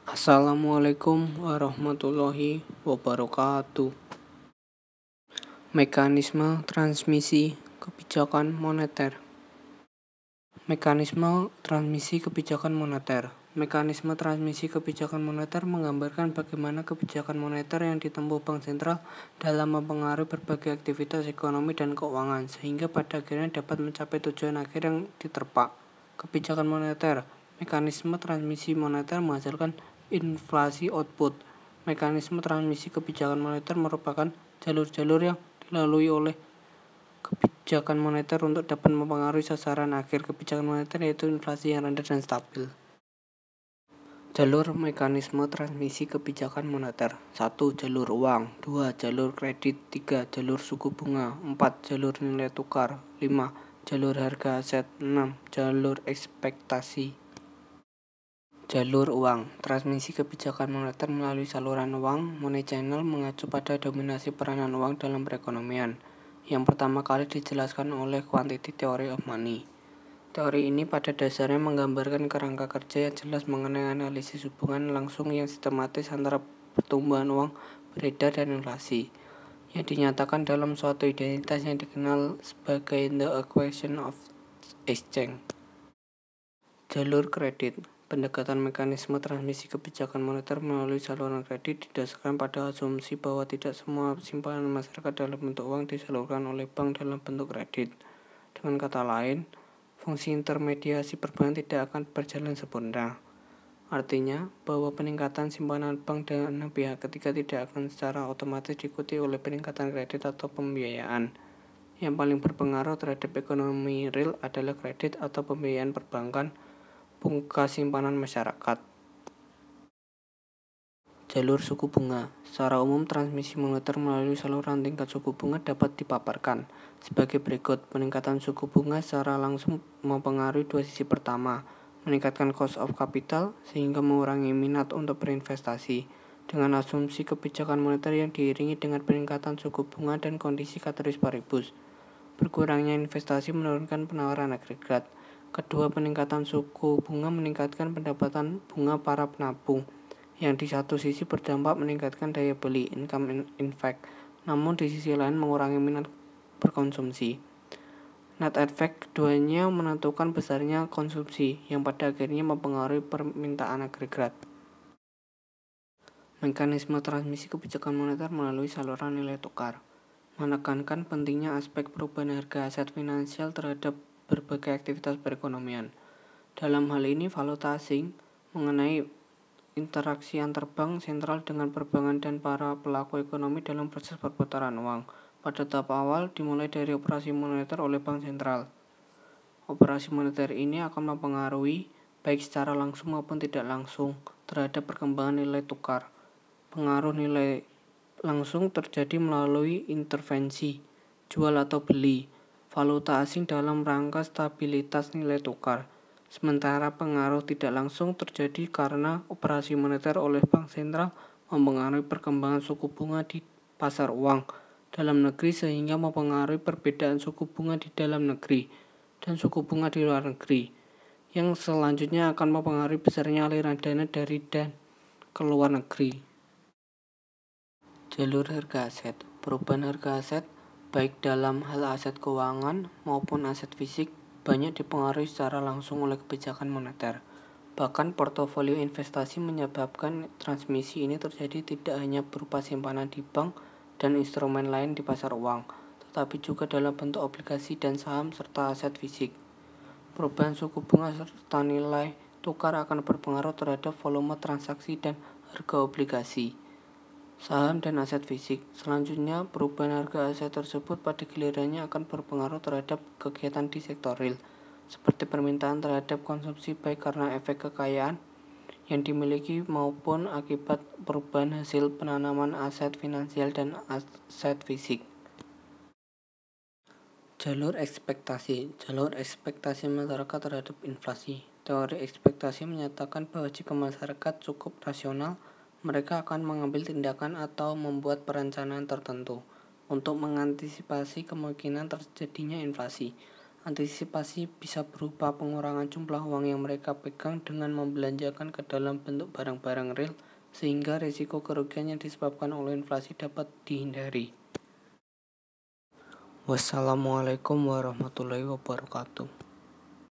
Assalamualaikum warahmatullahi wabarakatuh. Mekanisme transmisi kebijakan moneter. Mekanisme transmisi kebijakan moneter. Mekanisme transmisi kebijakan moneter menggambarkan bagaimana kebijakan moneter yang ditempuh Bank Sentral dalam mempengaruhi berbagai aktivitas ekonomi dan keuangan, sehingga pada akhirnya dapat mencapai tujuan akhir yang diterpa. Kebijakan moneter. Mekanisme transmisi moneter menghasilkan inflasi output. Mekanisme transmisi kebijakan moneter merupakan jalur-jalur yang dilalui oleh kebijakan moneter untuk dapat mempengaruhi sasaran akhir kebijakan moneter, yaitu inflasi yang rendah dan stabil. Jalur mekanisme transmisi kebijakan moneter. 1. Jalur uang. 2. Jalur kredit. 3. Jalur suku bunga. 4. Jalur nilai tukar. 5. Jalur harga aset. 6. Jalur ekspektasi. Jalur uang. Transmisi kebijakan moneter melalui saluran uang. Money channel mengacu pada dominasi peranan uang dalam perekonomian, yang pertama kali dijelaskan oleh Quantitative Theory of Money. Teori ini pada dasarnya menggambarkan kerangka kerja yang jelas mengenai analisis hubungan langsung yang sistematis antara pertumbuhan uang beredar dan inflasi, yang dinyatakan dalam suatu identitas yang dikenal sebagai the equation of exchange. Jalur kredit. Pendekatan mekanisme transmisi kebijakan moneter melalui saluran kredit didasarkan pada asumsi bahwa tidak semua simpanan masyarakat dalam bentuk uang disalurkan oleh bank dalam bentuk kredit. Dengan kata lain, fungsi intermediasi perbankan tidak akan berjalan sempurna. Artinya, bahwa peningkatan simpanan bank dan pihak ketiga tidak akan secara otomatis diikuti oleh peningkatan kredit atau pembiayaan. Yang paling berpengaruh terhadap ekonomi real adalah kredit atau pembiayaan perbankan, bukan simpanan masyarakat. Jalur suku bunga. Secara umum, transmisi moneter melalui saluran tingkat suku bunga dapat dipaparkan sebagai berikut. Peningkatan suku bunga secara langsung mempengaruhi dua sisi. Pertama, meningkatkan cost of capital sehingga mengurangi minat untuk berinvestasi, dengan asumsi kebijakan moneter yang diiringi dengan peningkatan suku bunga dan kondisi ceteris paribus. Berkurangnya investasi menurunkan penawaran agregat. Kedua, peningkatan suku bunga meningkatkan pendapatan bunga para penabung, yang di satu sisi berdampak meningkatkan daya beli (income effect), namun di sisi lain mengurangi minat berkonsumsi. Net effect keduanya menentukan besarnya konsumsi, yang pada akhirnya mempengaruhi permintaan agregat. Mekanisme transmisi kebijakan moneter melalui saluran nilai tukar menekankan pentingnya aspek perubahan harga aset finansial terhadap berbagai aktivitas perekonomian. Dalam hal ini, valuta asing mengenai interaksi antar bank sentral dengan perbankan dan para pelaku ekonomi dalam proses perputaran uang. Pada tahap awal dimulai dari operasi moneter oleh bank sentral. Operasi moneter ini akan mempengaruhi baik secara langsung maupun tidak langsung terhadap perkembangan nilai tukar. Pengaruh nilai langsung terjadi melalui intervensi jual atau beli valuta asing dalam rangka stabilitas nilai tukar. Sementara pengaruh tidak langsung terjadi karena operasi moneter oleh bank sentral mempengaruhi perkembangan suku bunga di pasar uang dalam negeri sehingga mempengaruhi perbedaan suku bunga di dalam negeri dan suku bunga di luar negeri, yang selanjutnya akan mempengaruhi besarnya aliran dana dari dan ke luar negeri. Jalur harga aset. Perubahan harga aset, baik dalam hal aset keuangan maupun aset fisik, banyak dipengaruhi secara langsung oleh kebijakan moneter. Bahkan portofolio investasi menyebabkan transmisi ini terjadi tidak hanya berupa simpanan di bank dan instrumen lain di pasar uang, tetapi juga dalam bentuk obligasi dan saham serta aset fisik. Perubahan suku bunga serta nilai tukar akan berpengaruh terhadap volume transaksi dan harga obligasi, saham, dan aset fisik. Selanjutnya, perubahan harga aset tersebut pada gilirannya akan berpengaruh terhadap kegiatan di sektor real, seperti permintaan terhadap konsumsi baik karena efek kekayaan yang dimiliki maupun akibat perubahan hasil penanaman aset finansial dan aset fisik. Jalur ekspektasi. Jalur ekspektasi masyarakat terhadap inflasi. Teori ekspektasi menyatakan bahwa jika masyarakat cukup rasional, mereka akan mengambil tindakan atau membuat perencanaan tertentu untuk mengantisipasi kemungkinan terjadinya inflasi. Antisipasi bisa berupa pengurangan jumlah uang yang mereka pegang dengan membelanjakan ke dalam bentuk barang-barang real, sehingga risiko kerugian yang disebabkan oleh inflasi dapat dihindari. Wassalamualaikum warahmatullahi wabarakatuh.